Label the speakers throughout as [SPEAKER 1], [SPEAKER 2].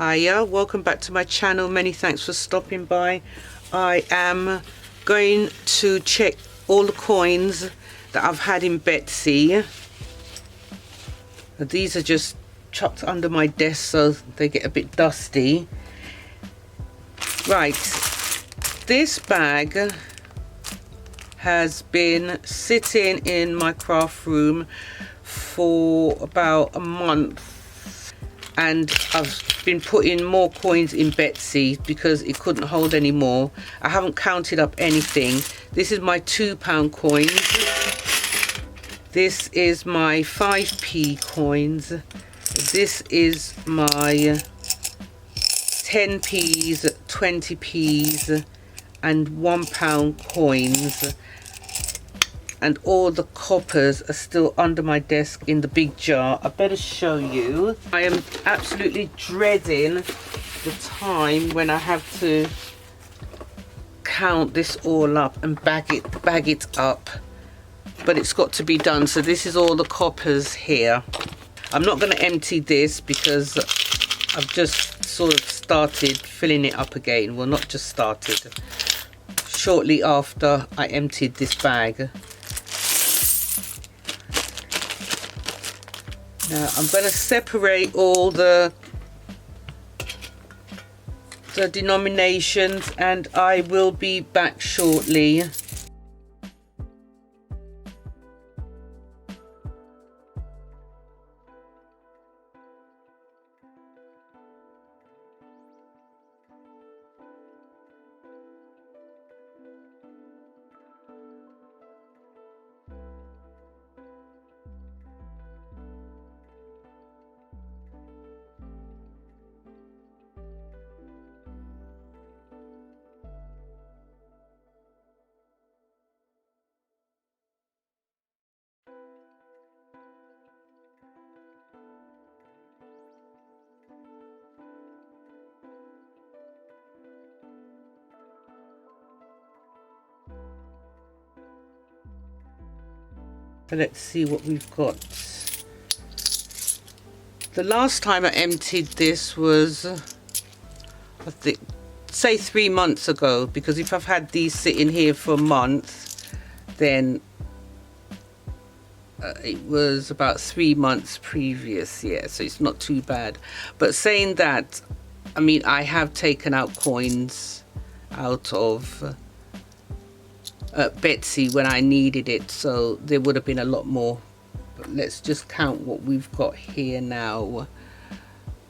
[SPEAKER 1] Hiya, welcome back to my channel. Many thanks for stopping by. I am going to check all the coins that I've had in Betsy. These are just chucked under my desk so they get a bit dusty. Right, this bag has been sitting in my craft room for about a month, and I've been putting more coins in Betsy because it couldn't hold any more. I haven't counted up anything. This is my £2 coins. This is my 5p coins. This is my 10p's, 20p's and £1 coins. And all the coppers are still under my desk in the big jar. I better show you. I am absolutely dreading the time when I have to count this all up and bag it up. But it's got to be done. So this is all the coppers here. I'm not going to empty this because I've just sort of started filling it up again. Well, not just started. Shortly after I emptied this bag. Now I'm going to separate all the denominations and I will be back shortly. So let's see what we've got. The last time I emptied this was, I think, say 3 months ago, because if I've had these sitting here for a month, then it was about 3 months previous, yeah, so it's not too bad. But saying that, I mean, I have taken out coins out of Betsy when I needed it, so there would have been a lot more. But let's just count what we've got here now.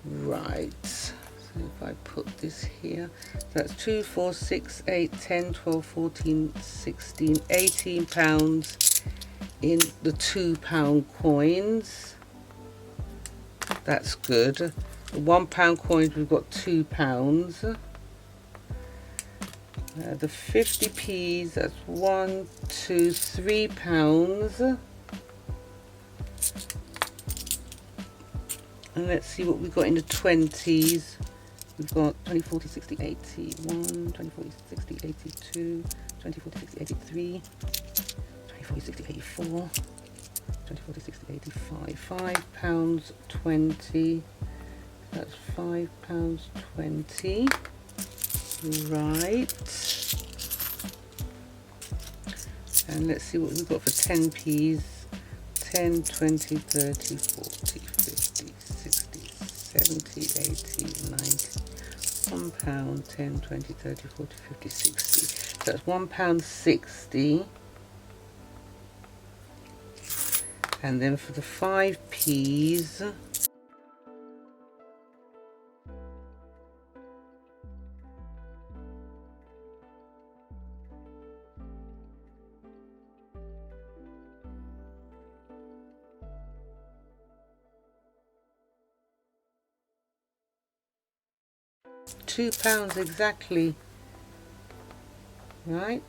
[SPEAKER 1] Right, so if I put this here, that's 2, 4, 6, 8, 10, 12, 14, 16, 18 pounds in the £2 coins. That's good. The £1 coins, we've got £2. The 50p's, that's 1, 2, 3 pounds. And let's see what we've got in the 20s. We've got 20, 40, 60, 81, 20, 40, 60, 82, 20, 40, 60, 83, 20, 40, 60, 84, 20, 40, 60, 85. £5.20. That's £5.20. Right, and let's see what we've got for 10p's. 10, 20, 30, 40, 50, 60, 70, 80, 90. £1, 10, 20, 30, 40, 50, 60. So that's £1.60. And then for the 5p's, £2 exactly. Right,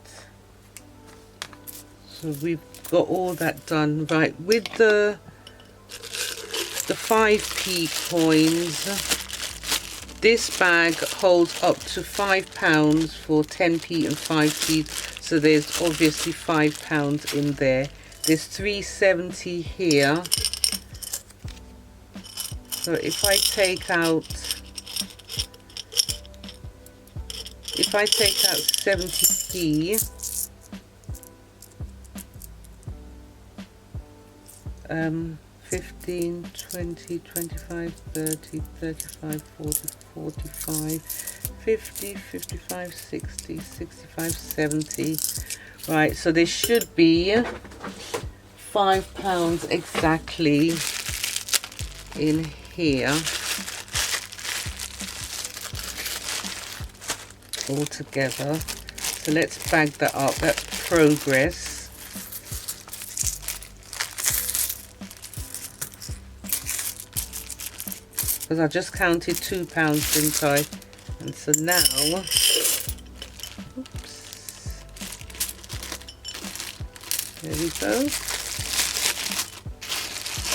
[SPEAKER 1] so we've got all that done. Right, with the 5p coins, this bag holds up to £5 for 10p and 5p, so there's obviously £5 in there. There's 370 here, so if I take out if I take out 70p, 15, 20, 25, 30, 35, 40, 45, 50, 55, 60, 65, 70. Right, so there should be £5 exactly in here all together. So let's bag that up. That's progress. Because I just counted £2, didn't I? And so now, oops, there we go.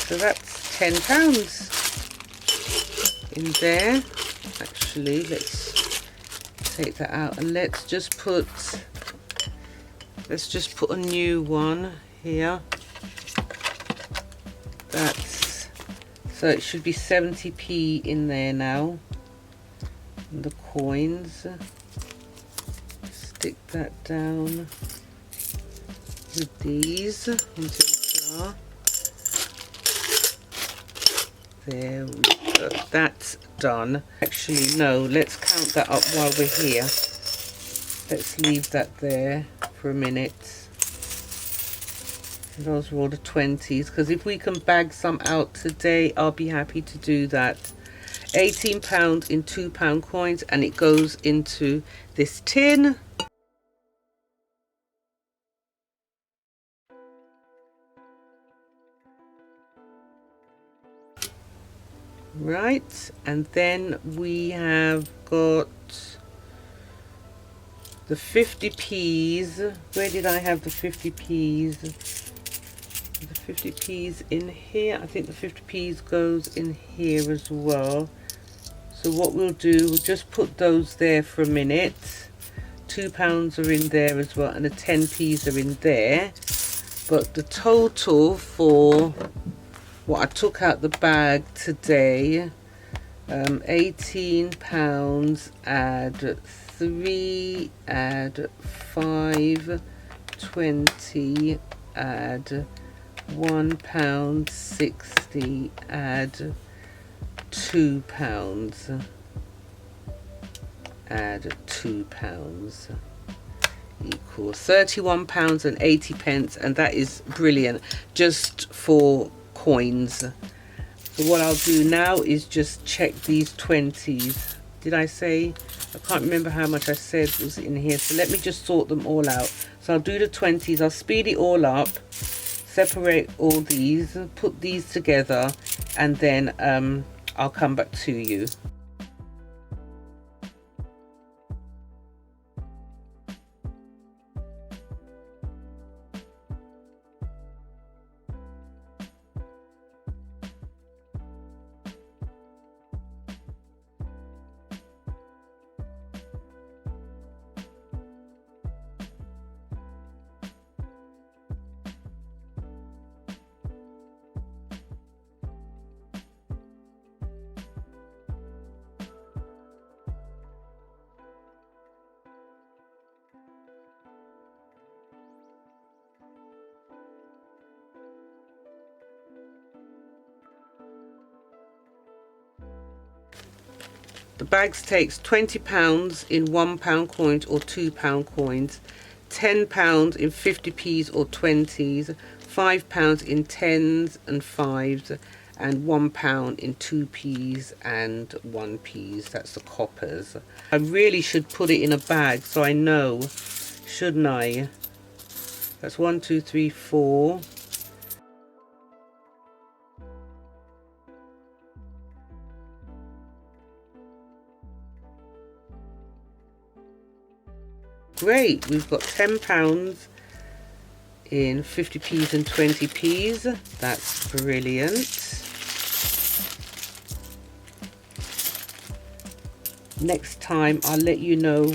[SPEAKER 1] So that's £10 in there. Actually, let's take that out and let's just put a new one here. So it should be 70p in there now. And the coins. Stick that down with these into the jar. There we go. That's done. Actually, no, let's count that up while we're here. Let's leave that there for a minute. Those were all the 20s, because if we can bag some out today, I'll be happy to do that. £18 in £2 coins, and it goes into this tin. Right, and then we have got the 50p's. Where did I have the 50p's? The 50p's in here. I think the 50p's goes in here as well. So what we'll do, we'll just put those there for a minute. £2 are in there as well, and the 10p's are in there. But the total for what I took out the bag today, £18, add 3, add 5, 20, add £1.60, add £2, add £2 equals £31.80, and that is brilliant just for coins. So what I'll do now is just check these 20s. Did I say? I can't remember how much I said was in here, so let me just sort them all out. So I'll do the 20s, I'll speed it all up, separate all these, put these together, and then I'll come back to you. The bags takes £20 in £1 coins or £2 coins, £10 in 50p's or 20s, £5 in 10s and 5s, and £1 in 2p's and 1p's. That's the coppers. I really should put it in a bag so I know, shouldn't I? That's 1, 2, 3, 4. Great, we've got £10 in 50p's and 20p's. That's brilliant. Next time I'll let you know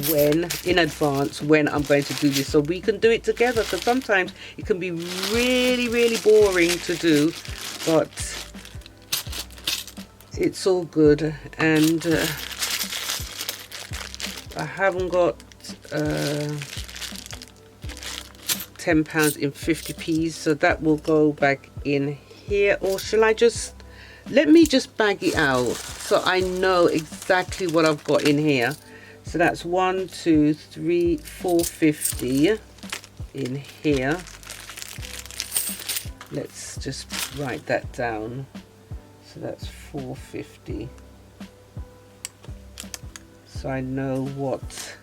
[SPEAKER 1] when, in advance, when I'm going to do this, so we can do it together, because sometimes it can be really boring to do, but it's all good. And I haven't got £10 in 50p's, so that will go back in here. Or shall I just, let me just bag it out so I know exactly what I've got in here. So that's 1, 2, 3, 450 in here. Let's just write that down. So that's 450. So I know what,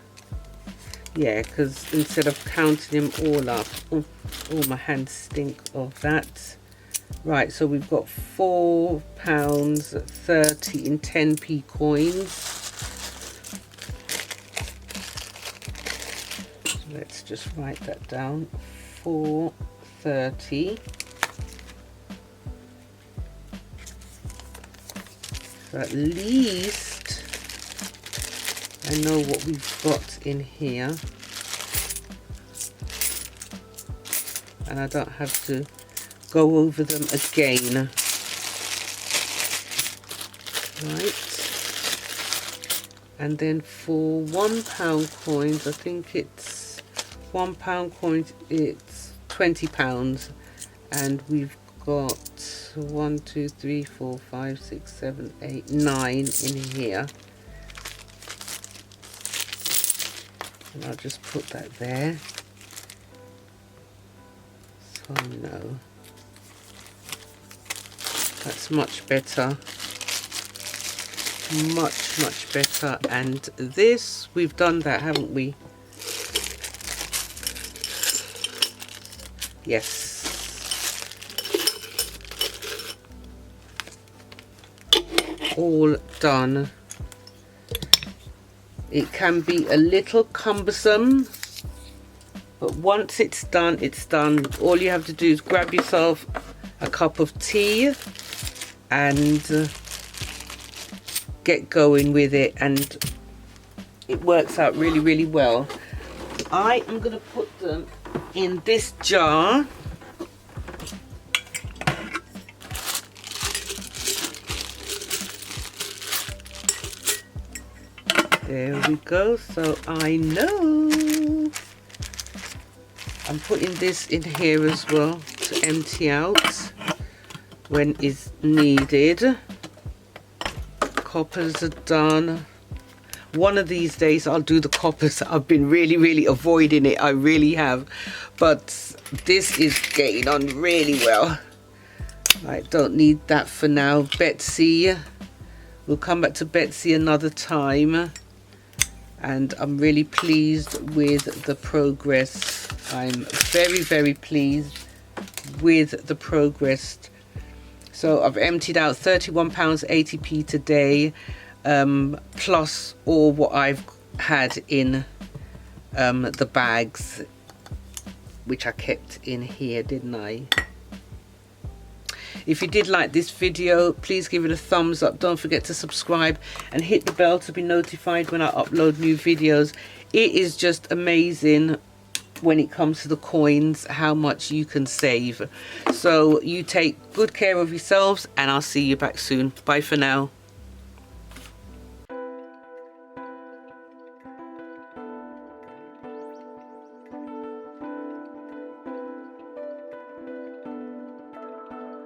[SPEAKER 1] yeah, because instead of counting them all up, oh, my hands stink of that. Right, so we've got £4.30 in 10p coins. So let's just write that down. 4.30. So at least I know what we've got in here, and I don't have to go over them again. Right, and then for £1 coins, I think it's £1 coins, it's £20, and we've got 1, 2, 3, 4, 5, 6, 7, 8, 9 in here. And I'll just put that there. So no. That's much better. Much better. And this, we've done that, haven't we? Yes. All done. It can be a little cumbersome, but once it's done, it's done. All you have to do is grab yourself a cup of tea and get going with it, and it works out really well. I am going to put them in this jar. There we go. So I know I'm putting this in here as well to empty out when is needed. Coppers are done. One of these days I'll do the coppers. I've been really avoiding it. I really have. But this is getting on really well. I don't need that for now. Betsy. We'll come back to Betsy another time. And I'm really pleased with the progress. I'm very pleased with the progress. So I've emptied out £31.80 today, plus all what I've had in the bags, which I kept in here, didn't I? If you did like this video, please give it a thumbs up. Don't forget to subscribe and hit the bell to be notified when I upload new videos. It is just amazing when it comes to the coins, how much you can save. So you take good care of yourselves, and I'll see you back soon. Bye for now.